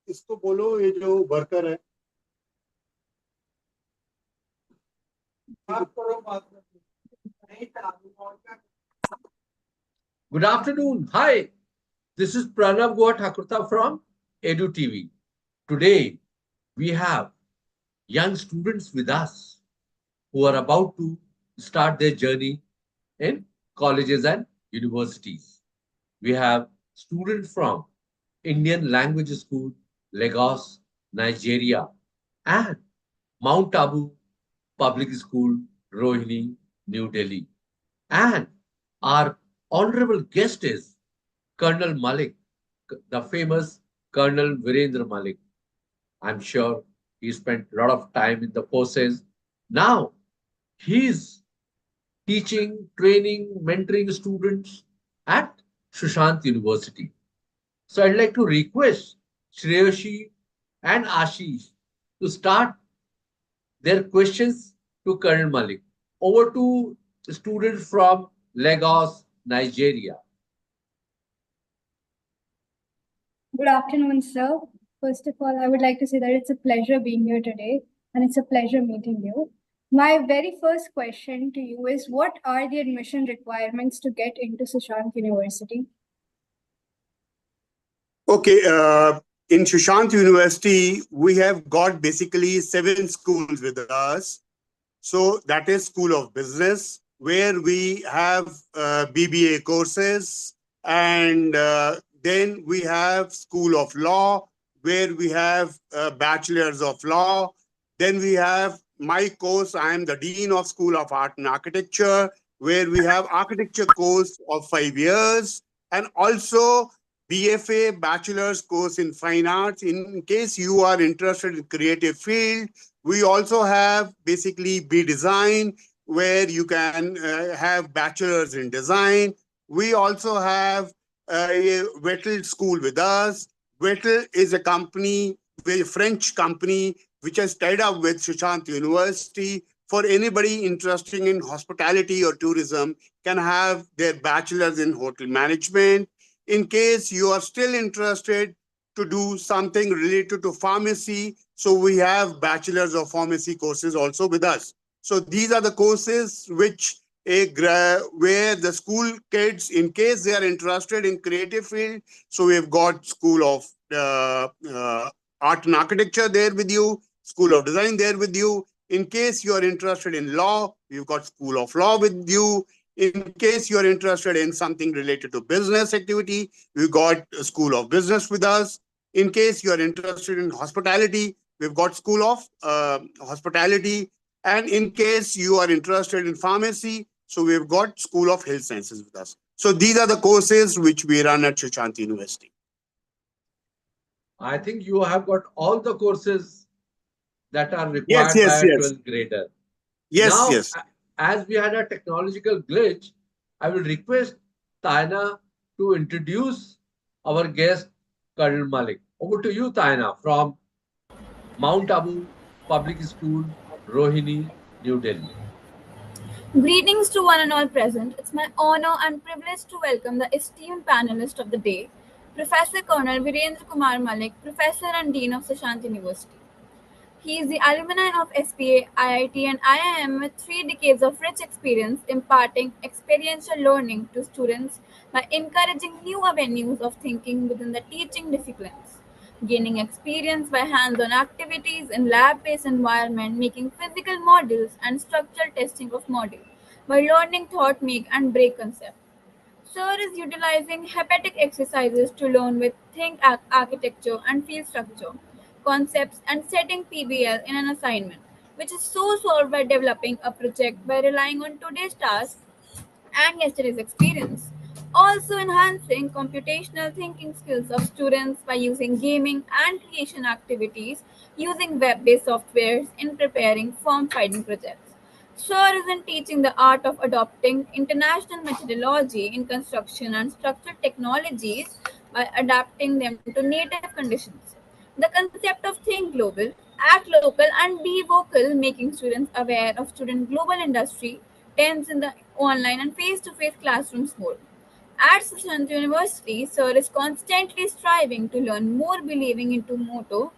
इसको बोलो, ये जो वर्कर है, आप करो बात। Good afternoon. Hi, this is Pranav Goa Thakurta from Edu TV. Today, we have young students with us who are about to start their journey in colleges and universities. We have students from Indian Language School, Lagos, Nigeria, and Mount Abu Public School, Rohini, New Delhi. And our honorable guest is Colonel Malik, the famous Colonel Virendra Malik. I'm sure he spent a lot of time in the forces. Now he's teaching, training, mentoring students at Sushant University. So I'd like to request Shreyashi and Ashish to start their questions to Colonel Malik. Over to students from Lagos, Nigeria. Good afternoon, sir. First of all, I would like to say that it's a pleasure being here today and it's a pleasure meeting you. My very first question to you is, what are the admission requirements to get into Sushant University? Okay, in Sushant University, we have got basically 7 schools with us. So that is School of Business, where we have BBA courses, and then we have School of Law, where we have Bachelors of Law. Then we have my course. I am the Dean of School of Art and Architecture, where we have architecture course of 5 years, and also BFA Bachelor's course in Fine Arts. In case you are interested in creative field, we also have basically B Design, where you can have bachelor's in design. We also have a Vettel school with us. Vettel is a company, a French company, which has tied up with Sushant University. For anybody interested in hospitality or tourism, can have their bachelor's in hotel management. In case you are still interested to do something related to pharmacy, so we have Bachelors of Pharmacy courses also with us. So these are the courses which where the school kids, in case they are interested in creative field, so we've got School of Art and Architecture there with you, School of Design there with you. In case you are interested in law, we've got School of Law with you. In case you are interested in something related to business activity, we've got a School of Business with us. In case you are interested in hospitality, we've got School of Hospitality. And in case you are interested in pharmacy, so we've got School of Health Sciences with us. So these are the courses which we run at Sushant University. I think you have got all the courses that are required by a 12th grader. Yes, now, as we had a technological glitch, I will request Taina to introduce our guest, Colonel Malik. Over to you, Taina, from Mount Abu Public School, Rohini, New Delhi. Greetings to one and all present. It's my honor and privilege to welcome the esteemed panelist of the day, Professor Colonel Virendra Kumar Malik, Professor and Dean of Sushant University. He is the alumni of SPA, IIT and IIM with 3 decades of rich experience imparting experiential learning to students by encouraging new avenues of thinking within the teaching disciplines, gaining experience by hands-on activities in lab-based environment, making physical models and structural testing of model, by learning thought make and break concept. Sir is utilizing hepatic exercises to learn with think architecture and field structure, concepts and setting PBL in an assignment, which is so solved by developing a project by relying on today's task and yesterday's experience. Also enhancing computational thinking skills of students by using gaming and creation activities using web-based softwares in preparing form-finding projects. Sir is in teaching the art of adopting international methodology in construction and structural technologies by adapting them to native conditions. The concept of think global, act local, and be vocal, making students aware of student global industry trends in the online and face-to-face classrooms more. At Sushant University, Sir is constantly striving to learn more, believing into motto,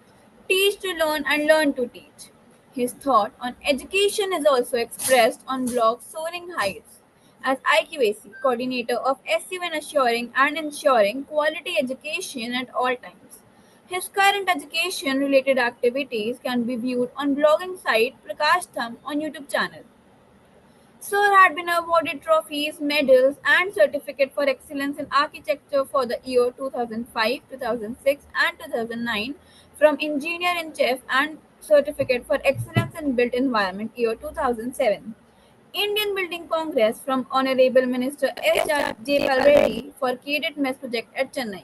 teach to learn and learn to teach. His thought on education is also expressed on blog Soaring Heights as IQAC, coordinator of SUN assuring and ensuring quality education at all times. His current education related activities can be viewed on blogging site Prakash Tham on YouTube channel. Sir had been awarded trophies, medals, and certificate for excellence in architecture for the year 2005, 2006, and 2009 from Engineer-in-Chief and certificate for excellence in built environment year 2007. Indian Building Congress from Honorable Minister S. Jayapal Reddy for Cadet Mess project at Chennai.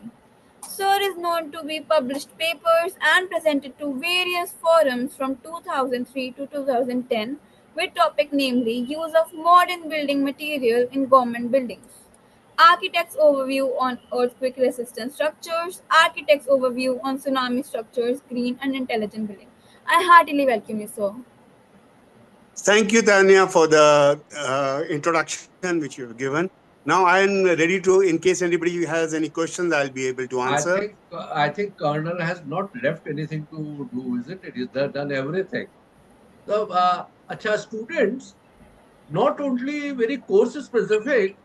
Sir is known to be published papers and presented to various forums from 2003 to 2010 with topic namely use of modern building material in government buildings. Architect's overview on earthquake resistant structures, architect's overview on tsunami structures, green and intelligent building. I heartily welcome you, sir. Thank you, Tanya, for the introduction which you have given. Now I am ready to, in case anybody has any questions, I'll be able to answer. I think Colonel has not left anything to do, is it? It is done everything. So, acha, students, not only very course specific,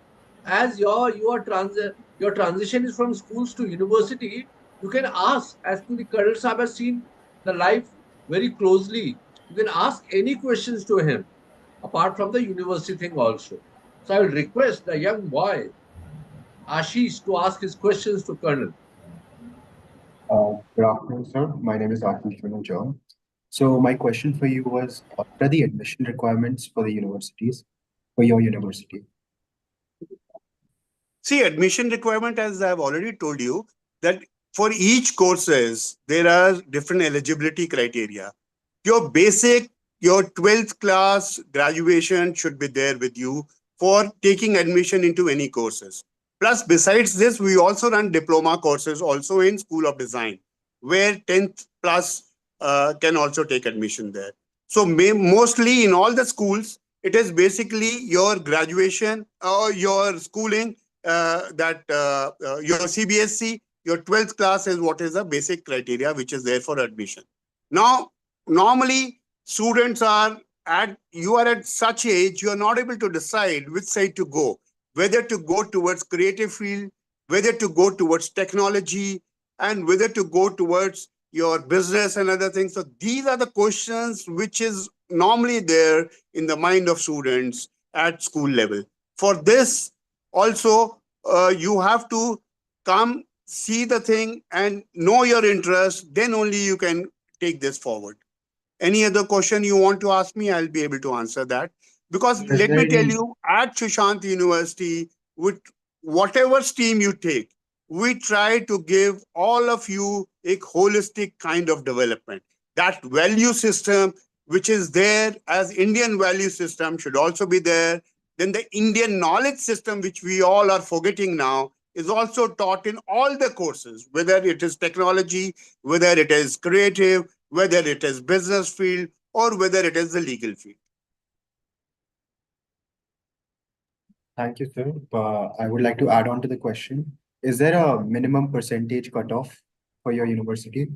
as your transition is from schools to university, you can ask, as to the Colonel Sahib has seen the life very closely. You can ask any questions to him, apart from the university thing also. So I will request the young boy, Ashish, to ask his questions to Colonel. Good afternoon, sir. My name is Ashish John. So my question for you was, what are the admission requirements for the universities, for your university? See, admission requirement, as I've already told you, that for each courses, there are different eligibility criteria. Your basic, your 12th class graduation should be there with you for taking admission into any courses. Plus, besides this, we also run diploma courses also in School of Design, where 10th plus can also take admission there. So mostly in all the schools, it is basically your graduation or your schooling, your CBSE, your 12th class is what is the basic criteria which is there for admission. Now, normally students you are at such age, you are not able to decide which side to go, whether to go towards creative field, whether to go towards technology, and whether to go towards your business and other things. So these are the questions which is normally there in the mind of students at school level. For this also, you have to come, see the thing and know your interest, then only you can take this forward. Any other question you want to ask me, I'll be able to answer that. Because let me tell you, at Sushant University, with whatever stream you take, we try to give all of you a holistic kind of development. That value system, which is there as Indian value system, should also be there. Then the Indian knowledge system, which we all are forgetting now, is also taught in all the courses, whether it is technology, whether it is creative, whether it is business field, or whether it is the legal field. Thank you, sir. I would like to add on to the question. Is there a minimum percentage cutoff for your university?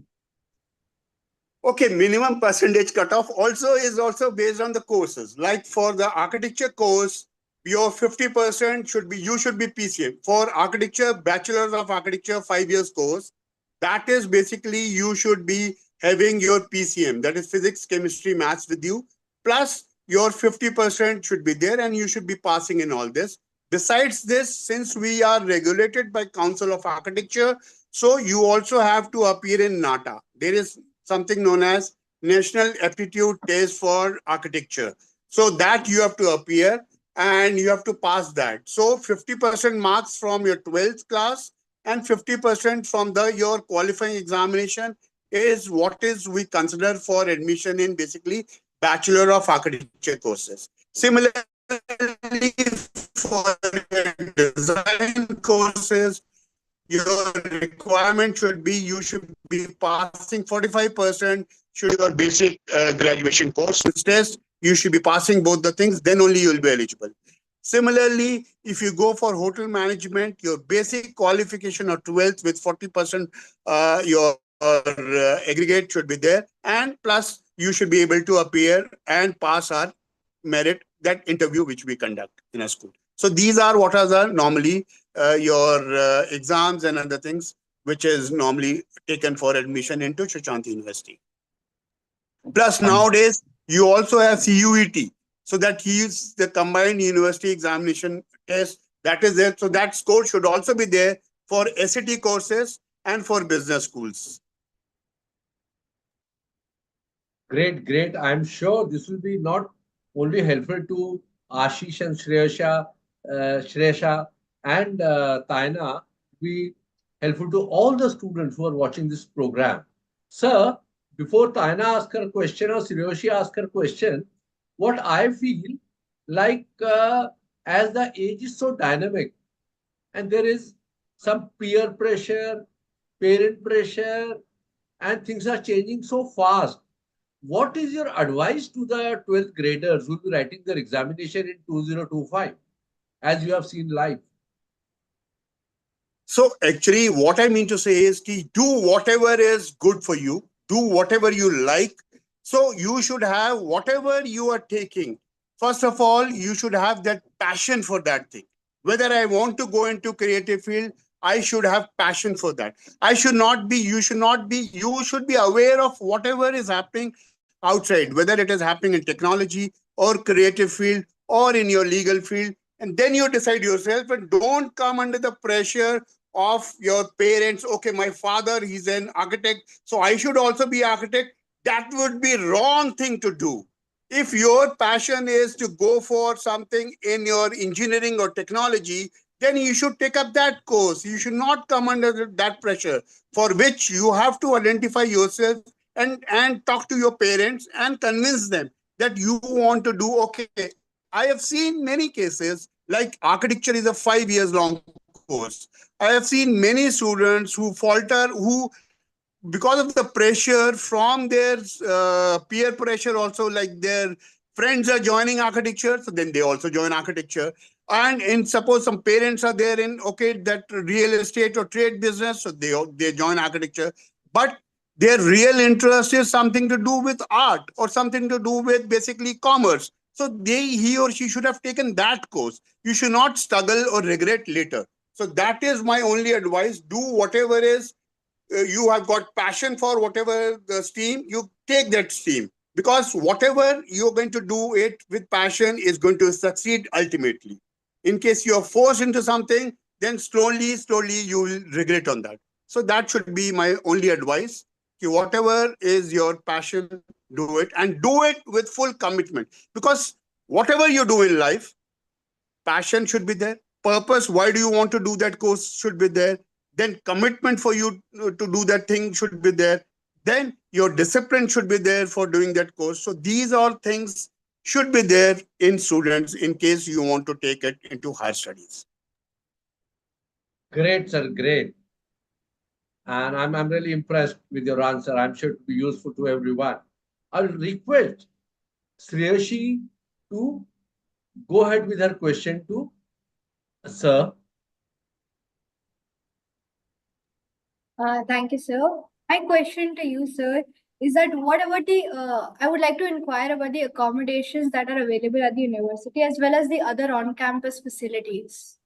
Okay, minimum percentage cutoff is also based on the courses. Like for the architecture course, your 50% should be PCM. For architecture, Bachelor's of Architecture 5 years course, that is basically you should be having your PCM, that is physics, chemistry, maths with you, plus your 50% should be there and you should be passing in all this. Besides this, since we are regulated by Council of Architecture, so you also have to appear in NATA. There is something known as National Aptitude Test for Architecture. So that you have to appear and you have to pass that. So 50% marks from your 12th class and 50% from your qualifying examination is what is we consider for admission in basically Bachelor of Architecture courses. Similarly, for design courses, your requirement should be you should be passing 45% should your basic graduation course test. You should be passing both the things, then only you will be eligible. Similarly, if you go for hotel management, your basic qualification of 12th with 40% your aggregate should be there, and plus you should be able to appear and pass our merit that interview which we conduct in a school. So these are what are normally your exams and other things which is normally taken for admission into Shashanti University. Plus nowadays you also have CUET, so that is the combined university examination test that is there. So that score should also be there for SAT courses and for business schools. Great, great. I'm sure this will be not only helpful to Ashish and Shresha and Taina, be helpful to all the students who are watching this program. Sir, before Taina asks her question or Shreyashi asks her question, what I feel like as the age is so dynamic and there is some peer pressure, parent pressure, and things are changing so fast. What is your advice to the 12th graders who will be writing their examination in 2025, as you have seen live? So actually, what I mean to say is to do whatever is good for you, do whatever you like. So you should have whatever you are taking. First of all, you should have that passion for that thing. Whether I want to go into creative field, I should have passion for that. I should not be, you should not be, you should be aware of whatever is happening outside, whether it is happening in technology or creative field or in your legal field. And then you decide yourself and don't come under the pressure of your parents. Okay, my father, he's an architect, so I should also be architect. That would be wrong thing to do. If your passion is to go for something in your engineering or technology, then you should take up that course. You should not come under that pressure, for which you have to identify yourself and talk to your parents and convince them that you want to do. Okay, I have seen many cases like architecture is a 5 years long course. I have seen many students who falter, who because of the pressure from their peer pressure, also like their friends are joining architecture, so then they also join architecture. And in suppose some parents are there in okay that real estate or trade business, so they join architecture. But their real interest is something to do with art or something to do with basically commerce. So he or she should have taken that course. You should not struggle or regret later. So that is my only advice. Do whatever is you have got passion for, whatever the stream, you take that stream, because whatever you're going to do it with passion is going to succeed ultimately. In case you are forced into something, then slowly you will regret on that. So that should be my only advice. Whatever is your passion, do it, and do it with full commitment, because whatever you do in life, passion should be there. Purpose, why do you want to do that course, should be there. Then commitment for you to do that thing should be there. Then your discipline should be there for doing that course. So these are things should be there in students in case you want to take it into higher studies. Great, sir, great. And I'm really impressed with your answer. I'm sure it will be useful to everyone. I'll request Shreyashi to go ahead with her question to sir. Thank you, sir. My question to you, sir, is that what about I would like to inquire about the accommodations that are available at the university as well as the other on-campus facilities.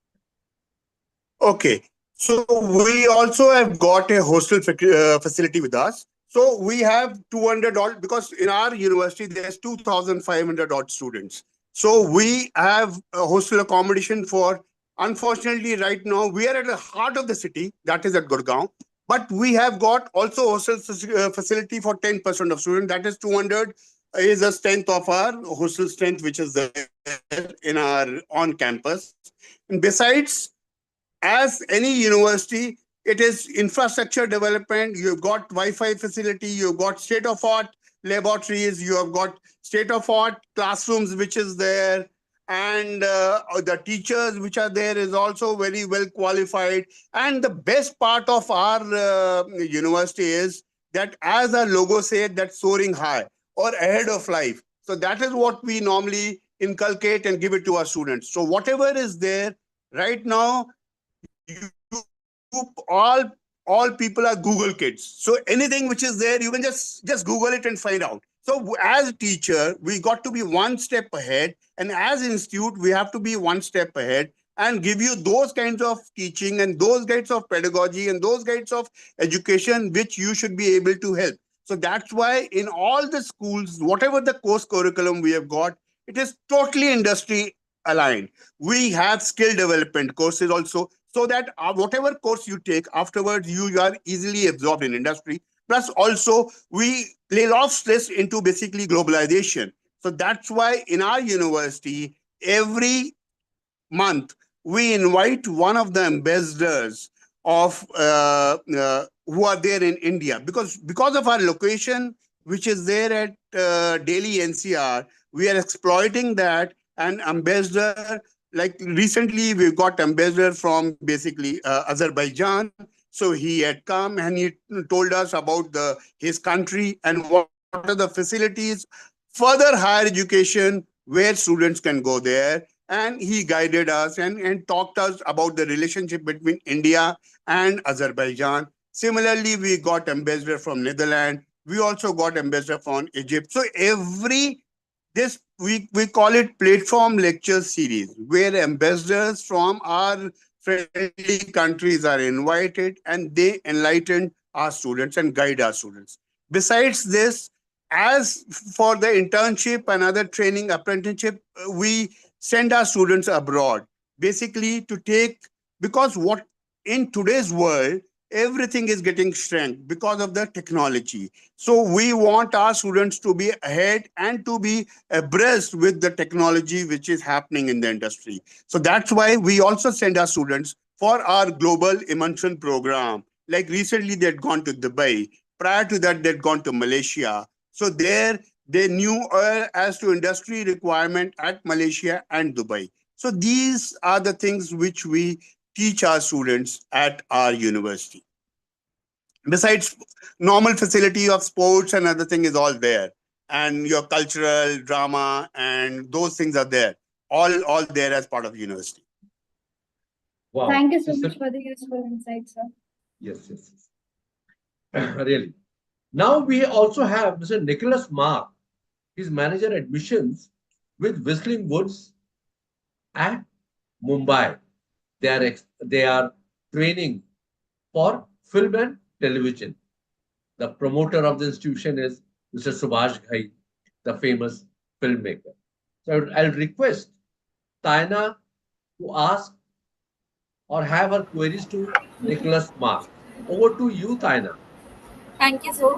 Okay. So we also have got a hostel facility with us. So we have 200 odd, because in our university there's 2,500 odd students. So we have a hostel accommodation for, unfortunately right now we are at the heart of the city, that is at Gurgaon. But we have got also hostel facility for 10% of students. That is 200 is the strength of our hostel strength, which is there in our on campus. And besides, as any university, it is infrastructure development. You've got Wi-Fi facility, you've got state-of-art laboratories, you have got state-of-art classrooms, which is there. And the teachers which are there is also very well qualified. And the best part of our university is that, as our logo said, that soaring high or ahead of life. So that is what we normally inculcate and give it to our students. So whatever is there right now, you all people are Google kids. So anything which is there, you can just Google it and find out. So as a teacher, we got to be one step ahead, and as institute, we have to be one step ahead and give you those kinds of teaching and those kinds of pedagogy and those kinds of education which you should be able to help. So that's why in all the schools, whatever the course curriculum we have got, it is totally industry aligned. We have skill development courses also, so that whatever course you take afterwards, you are easily absorbed in industry. Plus, also, we lay a lot of stress into basically globalization. So that's why in our university, every month, we invite one of the ambassadors of who are there in India, because of our location, which is there at Delhi NCR, we are exploiting that. And ambassador, like recently, we got ambassador from basically Azerbaijan. So he had come and he told us about his country and what are the facilities, further higher education where students can go there. And he guided us and talked us about the relationship between India and Azerbaijan. Similarly, we got ambassador from Netherlands. We also got ambassador from Egypt. So this we call it platform lecture series, where ambassadors from our friendly countries are invited and they enlighten our students and guide our students. Besides this, as for the internship and other training apprenticeship, we send our students abroad, basically to take, because what in today's world, everything is getting shrank because of the technology. So we want our students to be ahead and to be abreast with the technology which is happening in the industry. So that's why we also send our students for our global immersion program. Like recently, they had gone to Dubai. Prior to that, they'd gone to Malaysia. So there, they knew as to industry requirement at Malaysia and Dubai. So these are the things which we teach our students at our university. Besides, normal facility of sports and other thing is all there, and your cultural drama and those things are there, all there as part of university. Wow. Thank you so This is- much for the useful insight, sir. Yes. Really. Now we also have Mr. Nicholas Mark. He's manager admissions with Whistling Woods at Mumbai. They are training for film and television. The promoter of the institution is Mr. Subhash Ghai, the famous filmmaker. So I'll request Taina to ask or have her queries to Nicholas Mark. Over to you, Taina. Thank you, sir.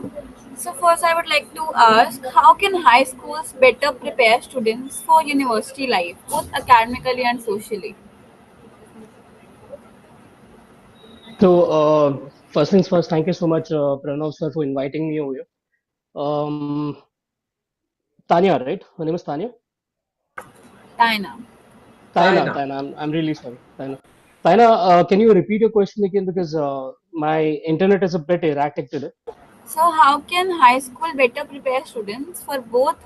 So first, I would like to ask, how can high schools better prepare students for university life, both academically and socially? So, first things first, thank you so much, Pranav sir, for inviting me over here. Um, Tanya, right? Her name is Tanya? Taina. Taina. I'm really sorry. Taina, can you repeat your question again? Because my internet is a bit erratic today. So how can high school better prepare students for both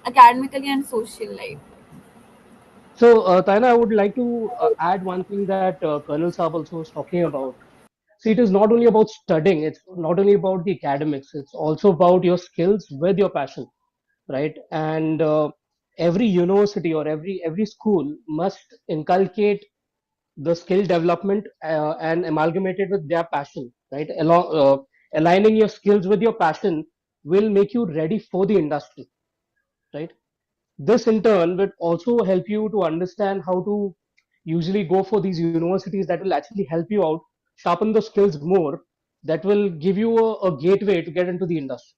academically and social life? So, Taina, I would like to add one thing that Colonel Saab also was talking about. See, it is not only about studying, it's not only about the academics, it's also about your skills with your passion, right? And every university or every school must inculcate the skill development and amalgamate it with their passion, right? Aligning your skills with your passion will make you ready for the industry, right? This in turn will also help you to understand how to usually go for these universities that will actually help you out, sharpen the skills more, that will give you a gateway to get into the industry,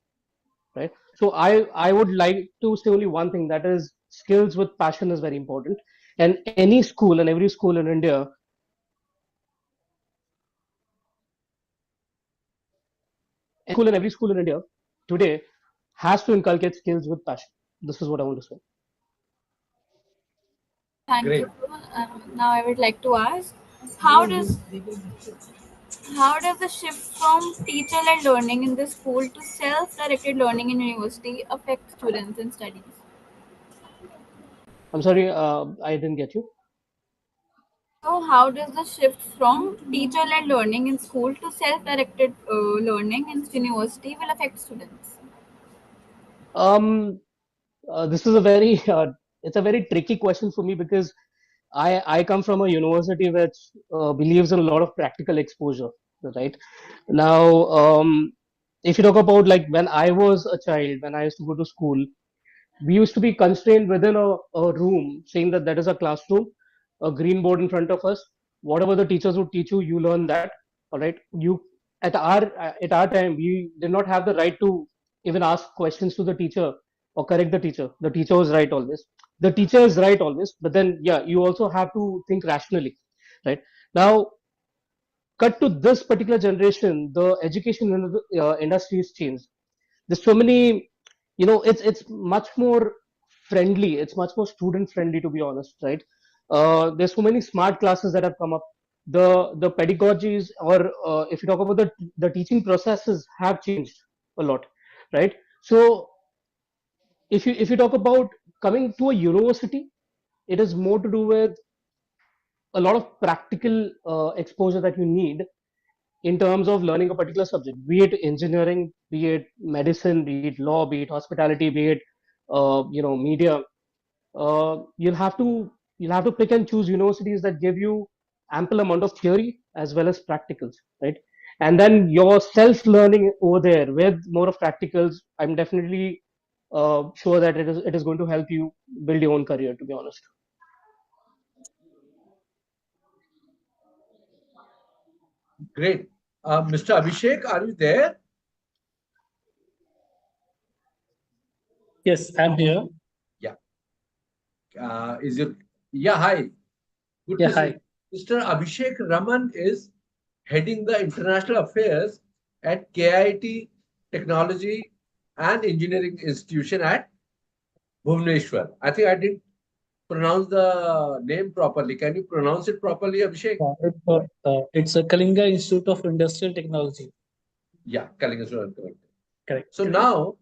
right? So I would like to say only one thing, that is skills with passion is very important. And any school and every school in India today has to inculcate skills with passion. This is what I want to say. Thank Great. you. Now I would like to ask, how does the shift from teacher-led learning in the school to self-directed learning in university affect students and studies? I'm sorry, I didn't get you. So, how does the shift from teacher-led learning in school to self-directed learning in university will affect students? Um, this is a very it's a very tricky question for me because I come from a university which believes in a lot of practical exposure, right? Now, if you talk about like when I was a child, when I used to go to school, we used to be constrained within a room, saying that that is a classroom, a green board in front of us. Whatever the teachers would teach you, you learn that. All right. You at our time, we did not have the right to even ask questions to the teacher or correct the teacher. The teacher was right always. The teacher is right always, but then yeah, you also have to think rationally, right? Now, cut to this particular generation, the education industry has changed. There's so many, it's much more friendly, it's much more student friendly, to be honest, right? There's so many smart classes that have come up. The pedagogies, or if you talk about the teaching processes, have changed a lot, right? So if you talk about coming to a university, it is more to do with a lot of practical exposure that you need in terms of learning a particular subject, be it engineering, be it medicine, be it law, be it hospitality, be it media. You'll have to pick and choose universities that give you ample amount of theory as well as practicals, right? And then your self learning over there with more of practicals, I'm definitely sure that it is going to help you build your own career, to be honest. Great. Mr. Abhishek, are you there? Yes, I'm here. Yeah. Is it? Yeah, hi. Good Yeah, to see hi. you. Mr. Abhishek Raman is heading the international affairs at KIT Technology and Engineering Institution at Bhubaneswar. I think I didn't pronounce the name properly. Can you pronounce it properly, Abhishek? It's a Kalinga Institute of Industrial Technology. Yeah, Kalinga. Correct. So now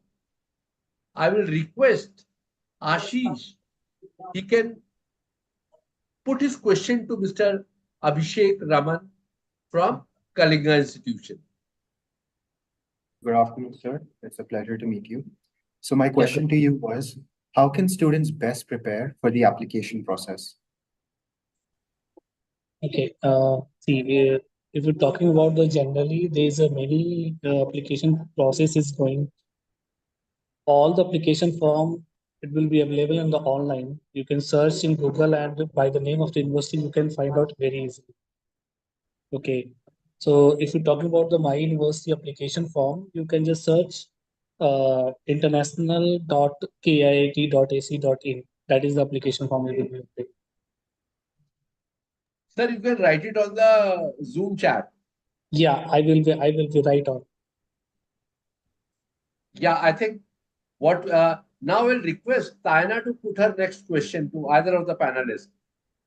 I will request Ashish. He can put his question to Mr. Abhishek Raman from Kalinga Institution. Good afternoon, sir. It's a pleasure to meet you. So my Yeah, question to you was, how can students best prepare for the application process? okay. If you're talking about the generally, there's a many application process is going. All the application form, it will be available in the online. You can search in Google and by the name of the university, you can find out very easily. Okay. So if you're talking about the My University application form, you can just search international.kiit.ac.in. That is the application form you will be able. Sir, you can write it on the Zoom chat. Yeah, I will be right on. Yeah, I think what now we'll request Taina to put her next question to either of the panelists,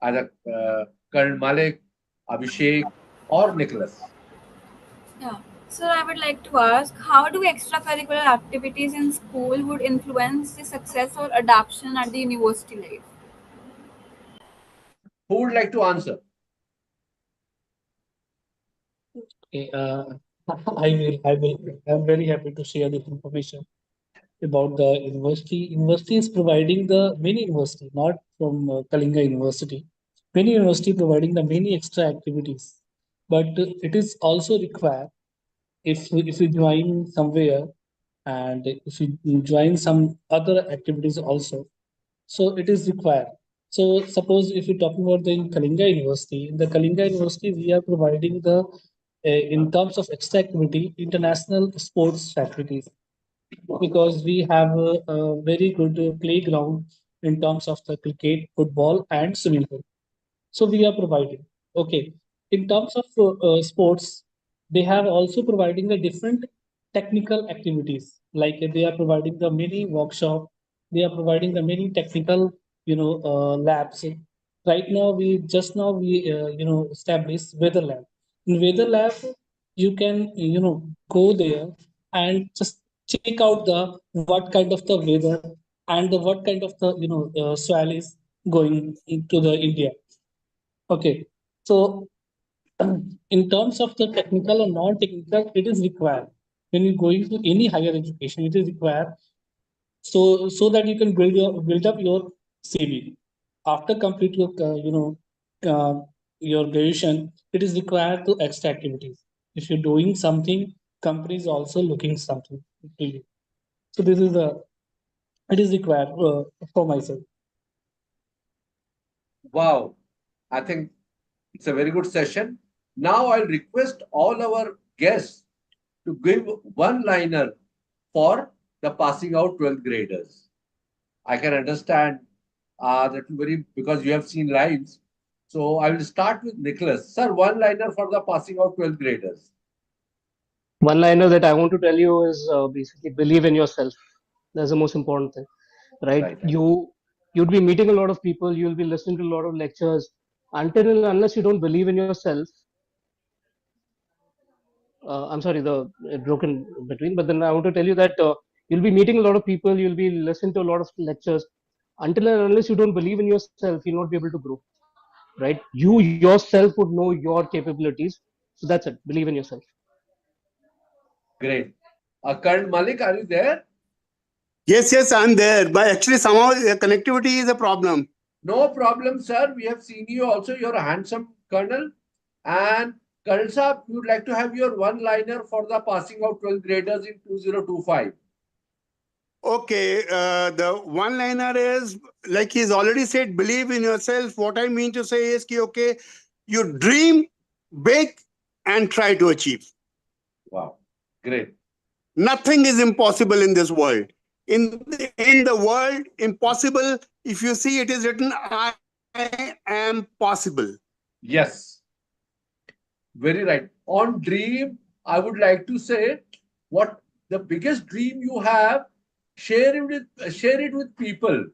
either Colonel Malik, Abhishek, or Nicholas. Yeah. So, I would like to ask, how do extracurricular activities in school would influence the success or adoption at the university life? Who would like to answer? Okay, I'm very happy to share this information about the university. University is providing the many university, not from Kalinga University. Many university providing the many extra activities, but it is also required if you join somewhere and if you join some other activities also, so it is required. So suppose if you're talking about the Kalinga University, in the Kalinga University, we are providing the in terms of extra activity, international sports activities, because we have a very good playground in terms of the cricket, football, and swimming pool. So we are providing. Okay. In terms of sports, they have also providing the different technical activities. Like they are providing the mini workshop. They are providing the many technical, labs. Right now, we established weather lab. In weather lab, you can, go there and just check out the what kind of the weather and the what kind of the soil is going into the India. Okay, so in terms of the technical and non-technical, it is required when you going to any higher education. It is required so that you can build up your CV after complete your your graduation. It is required to extra activities. If you're doing something, company is also looking something to you. So this is it is required for myself. Wow, I think it's a very good session. Now I'll request all our guests to give one-liner for the passing out 12th graders. I can understand that very because you have seen lives. So I will start with Nicholas. Sir, one-liner for the passing out 12th graders. One liner that I want to tell you is basically believe in yourself. That's the most important thing, right? Right. You'd be meeting a lot of people, you'll be listening to a lot of lectures. Until and unless you don't believe in yourself, I'm sorry, it broke in between, but then I want to tell you that you'll be meeting a lot of people, you'll be listening to a lot of lectures. Until and unless you don't believe in yourself, you'll not be able to grow, right? You yourself would know your capabilities. So that's it. Believe in yourself. Great. Karan Malik, are you there? Yes, I'm there. But actually, somehow connectivity is a problem. No problem, sir. We have seen you also. You're a handsome colonel. And Colonel Saab, we would like to have your one-liner for the passing out 12th graders in 2025. Okay, the one-liner is, like he's already said, believe in yourself. What I mean to say is, okay, you dream big and try to achieve. Wow, great. Nothing is impossible in this world. In the world, impossible, if you see it is written, I am possible. Yes, very right. On dream, I would like to say what the biggest dream you have, share it with people.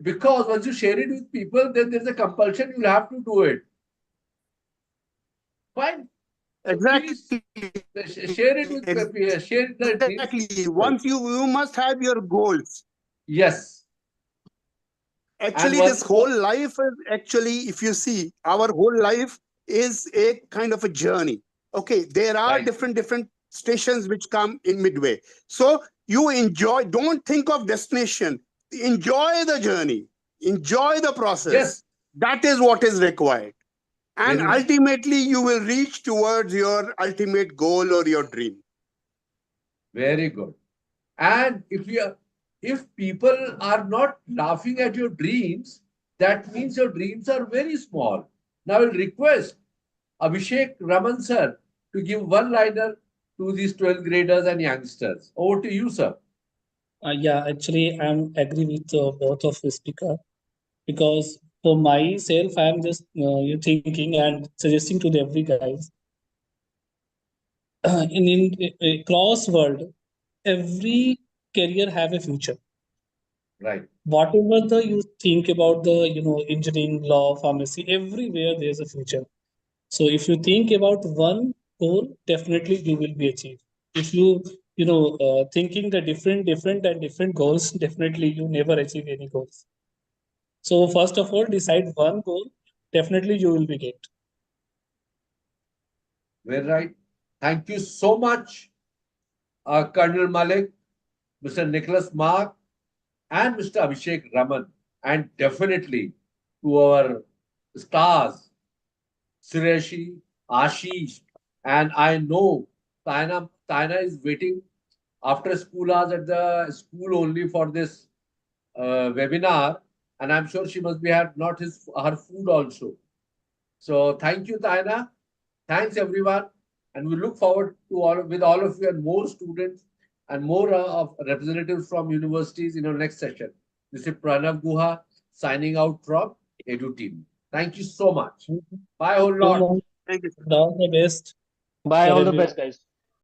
Because once you share it with people, then there's a compulsion, you'll have to do it. Fine. So Exactly. please share it with share the dreams. Exactly. Once you must have your goals. Yes. Actually, this whole life is actually, if you see, our whole life is a kind of a journey. Okay, there are Right. different stations which come in midway. So you enjoy, don't think of destination. Enjoy the journey. Enjoy the process. Yes. That is what is required. And Very right. ultimately, you will reach towards your ultimate goal or your dream. Very good. And if people are not laughing at your dreams, that means your dreams are very small. Now I'll request Abhishek Raman sir to give one-liner to these 12th graders and youngsters. Over to you, sir. Yeah, actually, I'm agree with both of the speaker, because for myself, I'm just thinking and suggesting to the every guys in across world, every career have a future. Right. Whatever the you think about the engineering, law, pharmacy, everywhere there's a future. So if you think about one goal, definitely you will be achieved. If you thinking the different goals, definitely you never achieve any goals. So first of all, decide one goal, definitely you will be get. Very right. Thank you so much, Colonel Malik, Mr. Nicholas Mark, and Mr. Abhishek Raman, and definitely to our stars, Sureshi, Ashish, and I know Taina is waiting after school hours at the school only for this webinar, and I'm sure she must be had not her food also. So thank you, Taina. Thanks everyone, and we look forward to all of you and more students and more of representatives from universities in our next session. This is Pranav Guha signing out from Edu team. Thank you so much. Bye, whole lot. All Thank you. the best. Bye. for All the everyone. best, guys.